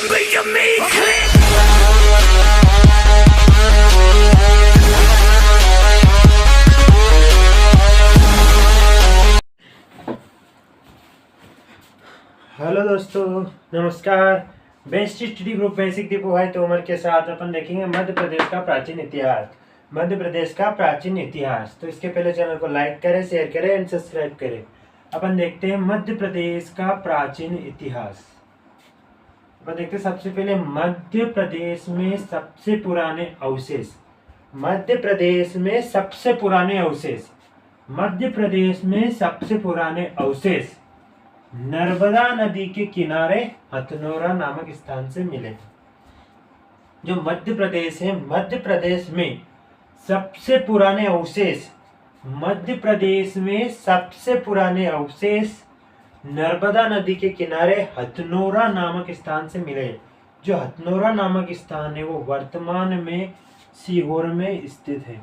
Hello दोस्तों, नमस्कार। Best study group basic Deepu भाई तोमर के साथ अपन देखेंगे मध्य प्रदेश का प्राचीन इतिहास। मध्य प्रदेश का प्राचीन इतिहास। तो इसके पहले चैनल को लाइक करें, शेयर करें एंड सब्सक्राइब करें। अपन देखते हैं मध्य प्रदेश का प्राचीन इतिहास। अपन देखते हैं सबसे पहले मध्य प्रदेश में सबसे पुराने अवशेष। मध्य प्रदेश में सबसे पुराने अवशेष मध्य प्रदेश में सबसे पुराने अवशेष नर्मदा नदी के किनारे हथनोरा नामक स्थान से मिले। जो मध्य प्रदेश है, मध्य प्रदेश में सबसे पुराने अवशेष मध्य प्रदेश में सबसे पुराने अवशेष नर्मदा नदी के किनारे हथनोरा नामक स्थान से मिले। जो हथनोरा नामक स्थान है वो वर्तमान में सीहोर में स्थित है।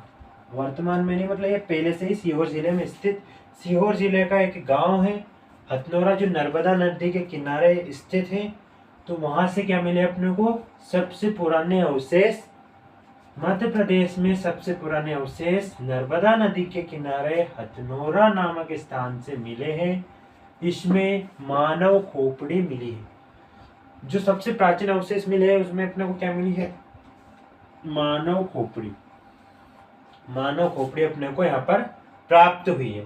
वर्तमान में नहीं, मतलब ये पहले से ही सीहोर जिले में स्थित, सीहोर जिले का एक गांव है हथनोरा, जो नर्मदा नदी के किनारे स्थित है। तो वहां से क्या मिले अपने को? सबसे पुराने अवशेष। मध्य प्रदेश में सबसे पुराने अवशेष नर्मदा नदी के किनारे हथनोरा नामक स्थान से मिले हैं। इसमें मानव खोपड़ी मिली है। जो सबसे प्राचीन अवशेष मिले हैं उसमें अपने को क्या मिली है? मानव खोपड़ी। मानव खोपड़ी अपने को यहाँ पर प्राप्त हुई है।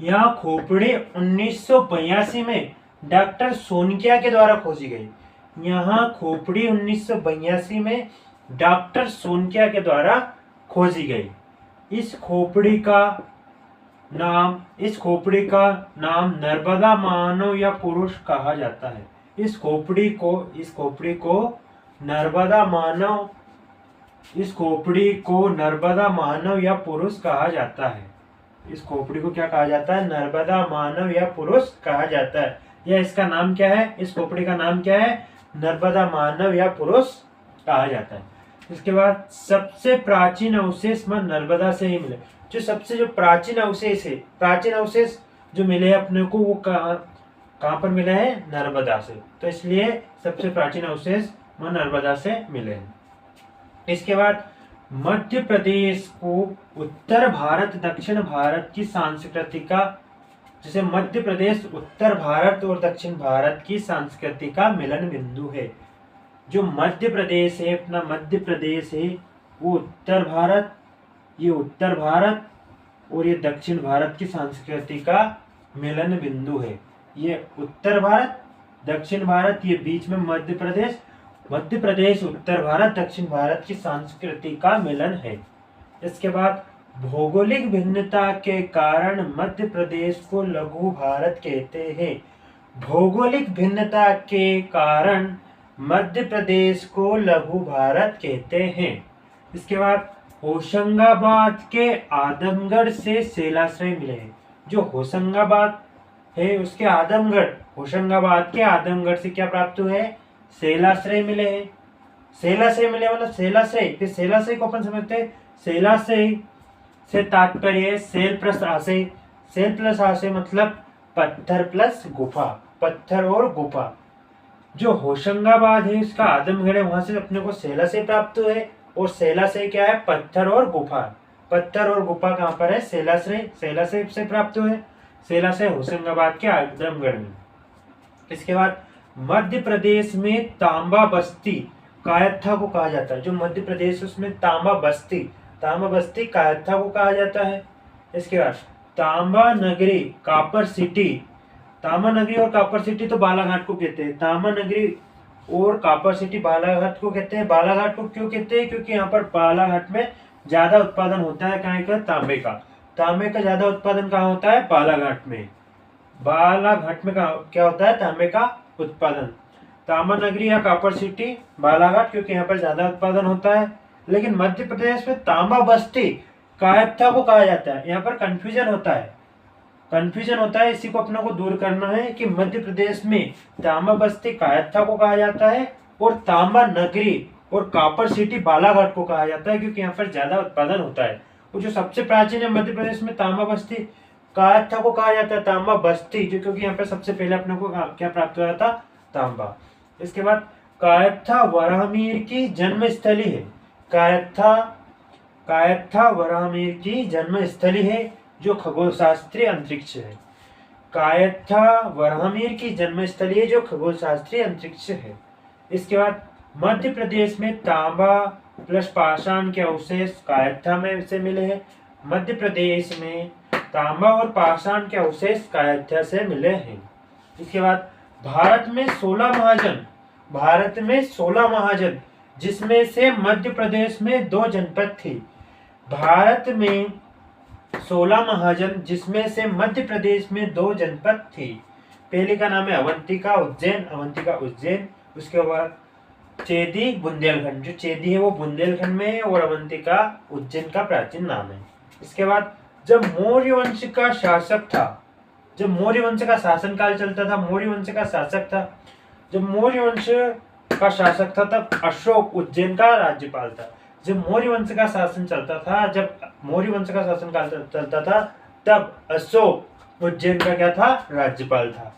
यह खोपड़ी 1982 में डॉक्टर सोनकिया के द्वारा खोजी गई। यहाँ खोपड़ी 1982 में डॉक्टर सोनकिया के द्वारा खोजी गई। इस खोपड़ी का नाम नर्मदा मानव या पुरुष कहा जाता है। इस खोपड़ी को नर्मदा मानव या पुरुष कहा जाता है। इस खोपड़ी को क्या कहा जाता है? नर्मदा मानव या पुरुष कहा जाता है। या इसका नाम क्या है? इस खोपड़ी का नाम क्या है? नर्मदा मानव या पुरुष कहा जाता है। इसके बाद सबसे प्राचीन अवशेष नर्मदा से ही मिले। जो प्राचीन अवशेष जो मिले अपने को वो कहाँ पर मिले हैं? नर्मदा से। तो इसलिए सबसे प्राचीन अवशेष नर्मदा से मिले हैं। इसके बाद मध्य प्रदेश को उत्तर भारत दक्षिण भारत की संस्कृति का, जैसे मध्य प्रदेश उत्तर भारत और दक्षिण भारत की संस्कृति का मिलन बिंदु है। जो मध्य प्रदेश है, अपना मध्य प्रदेश है, वो उत्तर भारत और ये दक्षिण भारत की संस्कृति का मिलन बिंदु है। ये उत्तर भारत, दक्षिण भारत, ये बीच में मध्य प्रदेश उत्तर भारत दक्षिण भारत की संस्कृति का मिलन है। इसके बाद भौगोलिक भिन्नता के कारण मध्य प्रदेश को लघु भारत कहते हैं। भौगोलिक भिन्नता के कारण मध्य प्रदेश को लघु भारत कहते हैं। इसके बाद होशंगाबाद के आदमगढ़ से शैलाश्रय मिले हैं। जो होशंगाबाद है उसके होशंगाबाद के आदमगढ़ से क्या प्राप्त हुए? शैलाश्रय मिले हैं। शैलाश्रय मिले मतलब शैलाश्रय को अपन समझते हैं, शैलाश्रय से तात्पर्य शैल प्लस आशय। शैल प्लस आशय मतलब पत्थर प्लस गुफा, पत्थर और गुफा। जो होशंगाबाद है उसका आदमगढ़ है, वहां से अपने को शैलाश्रय प्राप्त हुए। और शैलाश्रय क्या है? पत्थर और गुफा। पत्थर और गुफा कहाँ पर है? शैलाश्रय से प्राप्त हुए। शैलाश्रय होशंगाबाद के आदमगढ़ में। इसके बाद मध्य प्रदेश में तांबा बस्ती कायत्था को कहा जाता है। जो मध्य प्रदेश उसमें तांबा बस्ती कायत्था को कहा जाता है। इसके बाद तांबा नगरी और कापर सिटी तो बालाघाट को कहते हैं। तांबा नगरी और कापर सिटी बालाघाट को कहते हैं। बालाघाट को क्यों कहते हैं? क्योंकि यहाँ पर बालाघाट में ज्यादा उत्पादन होता है कहाँ का? तांबे का ज्यादा उत्पादन कहाँ होता है? बालाघाट में क्या होता है? तांबे का उत्पादन। तांबा नगरी या कापर सिटी बालाघाट, क्योंकि यहाँ पर ज्यादा उत्पादन होता है। लेकिन मध्य प्रदेश में तांबा बस्ती कायत्था को कहा जाता है। यहाँ पर कंफ्यूजन होता है। इसी को अपने को दूर करना है कि मध्य प्रदेश में तांबा बस्ती कायत्था को कहा जाता है और तांबा नगरी और कापर सिटी बालाघाट को कहा जाता है, क्योंकि यहाँ पर ज्यादा उत्पादन होता है। और जो सबसे प्राचीन है मध्य प्रदेश में तांबा बस्ती कायत्था को कहा जाता है। तांबा बस्ती जो, क्योंकि यहाँ पर सबसे पहले अपने को क्या प्राप्त हुआ था? तांबा। इसके बाद कायत्था वराहमिहिर की जन्मस्थली है। कायत्था कायत्था वराहमिहिर की जन्मस्थली है, जो खगोल शास्त्रीय अंतरिक्ष है। कायत्था वराहमिहिर की जन्मस्थली है, जो खगोल शास्त्रीय अंतरिक्ष है। इसके बाद मध्य प्रदेश में तांबा प्लस पाषाण के अवशेष कायत्था में से मिले हैं। मध्य प्रदेश में तांबा और पाषाण के अवशेष कायत्था से मिले हैं। इसके बाद भारत में 16 महाजन जिसमें से मध्य प्रदेश में 2 जनपद थी। भारत में 16 महाजन जिसमें से मध्य प्रदेश में 2 जनपद थी। पहले का नाम है अवंतिका उज्जैन। उसके बाद चेदी बुंदेलखंड। जो चेदी है वो बुंदेलखंड में है और अवंतिका उज्जैन का प्राचीन नाम है। इसके बाद जब मौर्य वंश का शासक था, जब मौर्य वंश का शासनकाल चलता था, जब मौर्य वंश का शासक था तब अशोक उज्जैन का राज्यपाल था। जब मौर्य वंश का शासन काल चलता था तब अशोक उज्जैन का क्या था, राज्यपाल था।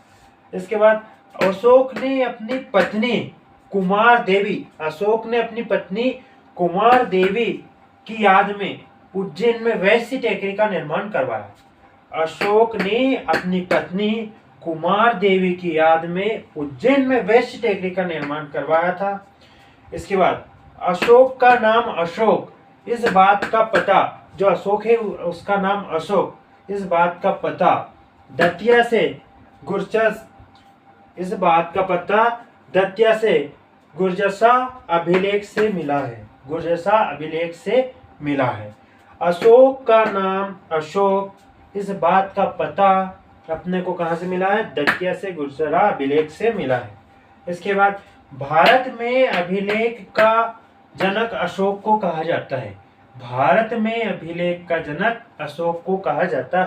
इसके बाद अशोक ने अपनी पत्नी कुमार देवी की याद में उज्जैन में वैश्य टेकरी का निर्माण करवाया। अशोक ने अपनी पत्नी कुमार देवी की याद में उज्जैन में वैश्य टेकरी का निर्माण करवाया था। इसके बाद अशोक का नाम अशोक, इस बात का पता, जो अशोक है उसका नाम अशोक, इस बात का पता दतिया से गुरजसा अभिलेख से मिला है। अशोक का नाम अशोक, इस बात का पता अपने को कहां से मिला है, दतिया से गुरजरा अभिलेख से मिला है। इसके बाद भारत में अभिलेख का जनक अशोक को कहा जाता है। भारत में अभिलेख का जनक अशोक को कहा जाता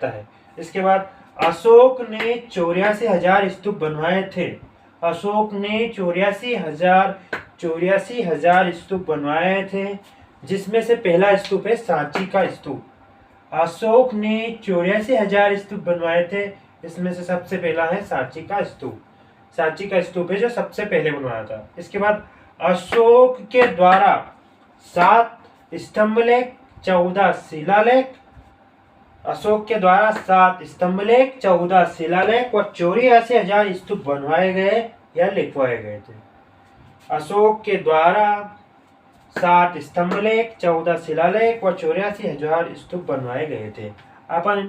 है। इसके बाद अशोक ने 84,000 स्तूप बनवाए थे। अशोक ने 84,000 स्तूप बनवाए थे, जिसमें से पहला स्तूप है सांची का स्तूप। अशोक ने 84,000 स्तूप बनवाए थे, इसमें से सबसे पहला है सांची का स्तूप है जो सबसे पहले बनवाया था। इसके बाद अशोक के द्वारा 7 स्तंभलेख 14 शिलालेख और 84,000 स्तूप बनवाए गए या लिखवाए गए थे। अशोक के द्वारा 7 स्तंभलेख 14 शिलालेख और 84,000 स्तूप बनवाए गए थे। अपन